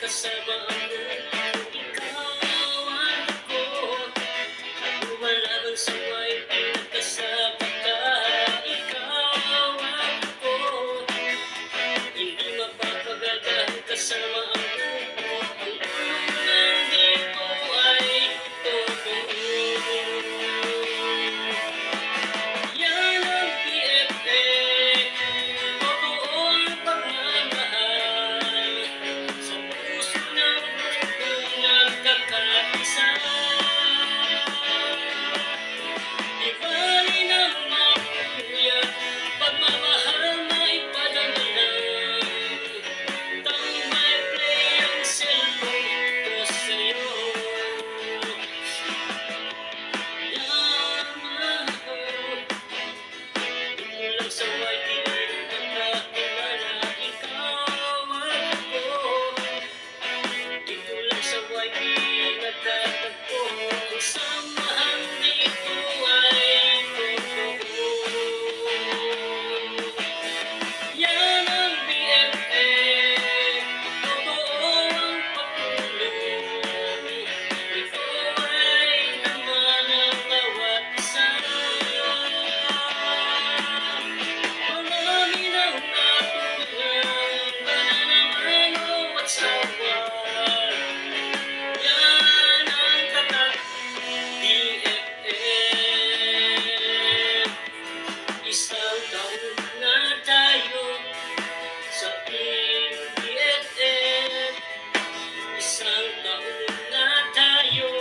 kasama ang ikaw ang ako. Lumalaban sa white ay nagkasama ka. Ikaw ang ako. Hindi mapapagal dahil kasama ang buko. Ang ulo ng dito ay totoo. Yan ang BFF. Totoo ang pagmamahal. Sa puso ng mundo nagkakaisa. Di bali ng makuya, pagmamahal maipadala lang. Tambay play ang cellphone ko sa'yo. Yaman ako, dito lang sa white nagkakilala. Ikaw ako, dito lang sa white nagtatagpo. Ang samahan dito ay totoo. Yan ang BFF. Totoo ang pagtulong. Ito ay naman ang bawat isa. Marami nang natutunan, pananamano at sawa. Yan ang tatak BFF. Isang taon na tayo sa Team BFF. Isang taon na tayo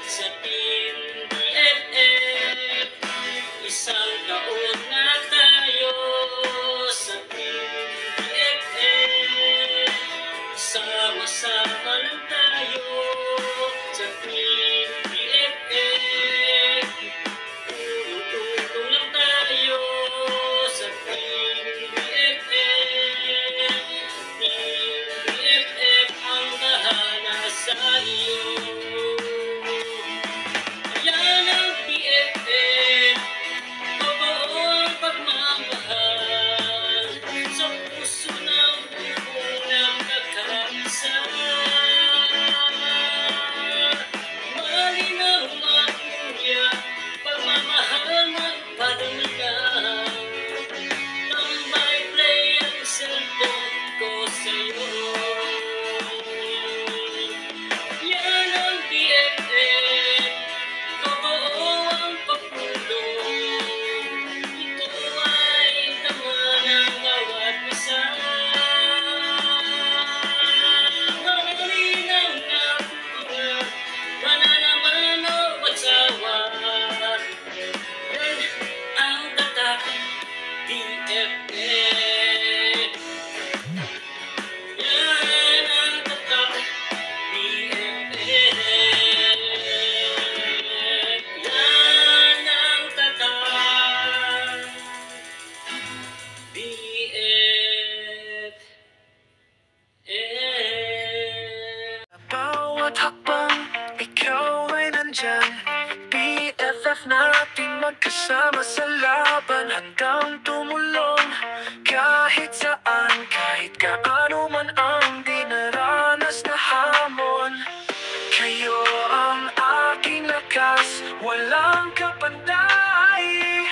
sa Team BFF. Isang taon na tayo sa Team BFF. Sama-sama lang tayo sa Team BFF. Tulong-tulong lang tayo sa Team BFF. Team BFF ang bahala sa iyo. Yan ang BFF. Totoo ang pagmamahal. Sa puso ng buong nagkakaisa. Malinaw ang kuya, pagmamahal magpadala. Tambay play ang cellphone ko sa'yo. Yan ang BFF. Totoo ang pagtulong. Ito ay naman ang bawat isa. Marami nang natutunan, pananamano at sawa. Yan ang tatak BFF. Yan ang tatak BFF. Yan ang tatak BFF. Bawat hakbang, ikaw ay nandyan. BFF natin magkasama sa laban. Handang tumulong kahit saan, kahit kaano man ang dinaranas na hamon. Kayo ang aking lakas, walang kapantay.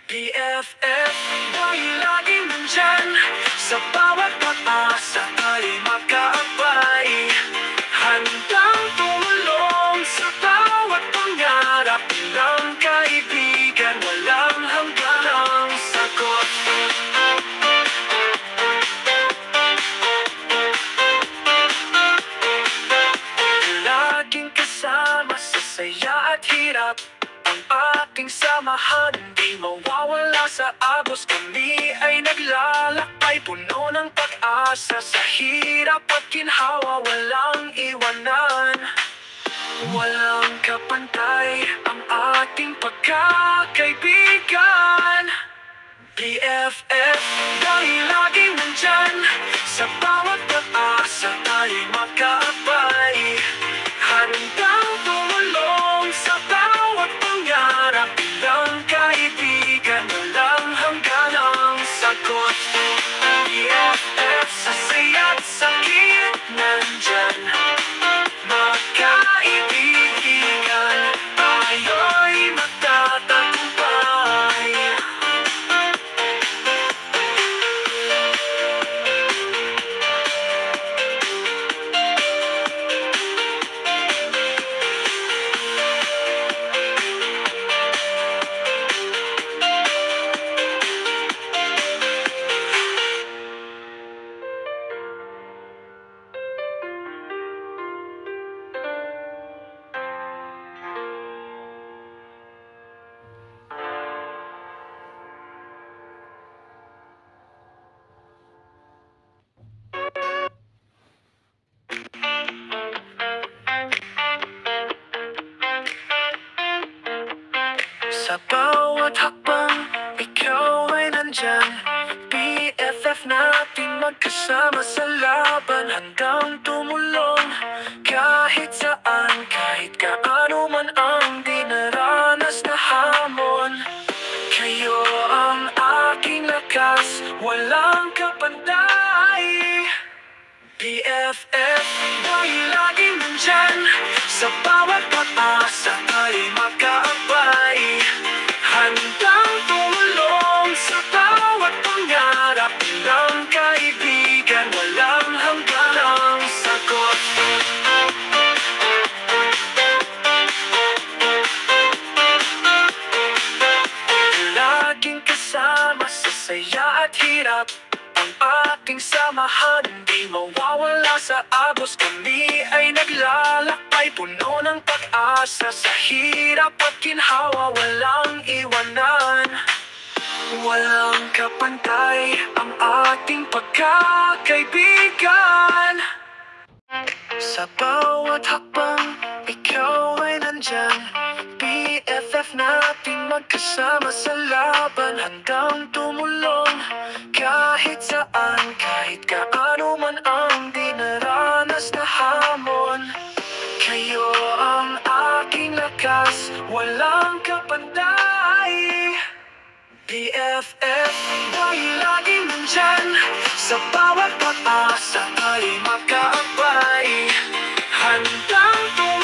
BFF, dahil laging nandyan. Sa bawat pag-asa tayo'y magkaabay. Handang tumulong sa bawat pangarap. Bilang kaibigan, walang hangganang sagot. Laging kasama sa saya at hirap. Ang ating samahan di mawawala sa agos. Kami ay naglalakbay, puno ng pag-asa. Sa hirap at ginhawa, walang iwanan. Walang kapantay ang ating pagkakaibigan. BFF, dahil laging nandyan. Sa bawat pag-asa tayo'y magkaabay. Handang tumulong sa bawat pangarap. Bilang kaibigan, walang hangganang sagot. BFF, sa saya't sakit na magkasama sa laban, handang tumulong kahit saan, kahit kaano man ang dinaranas na hamon. Kayo ang aking lakas, walang kapantay. BFF, dahil laging nandyan, sa bawat pag-asa tayo'y magkaabay. Handang tumulong sa bawat pangarap, bilang kaibigan, walang hangganang sagot. Laging kasama sa saya at hirap, ang ating samahan di mawawala sa agos. Kami ay naglalakbay, puno ng pag-asa, sa hirap at ginhawa, walang iwanan. Walang kapantay ang ating pagkakaibigan. Sa bawat hakbang, ikaw ay nandyan. BFF natin magkasama sa laban, handang tumulong kahit saan, kahit kaano man ang dinaranas na hamon. Kayo ang aking lakas, walang kapantay. BFF, dahil laging nandyan, sa bawat pag-asa tayo'y magkaabay. Handang tumulong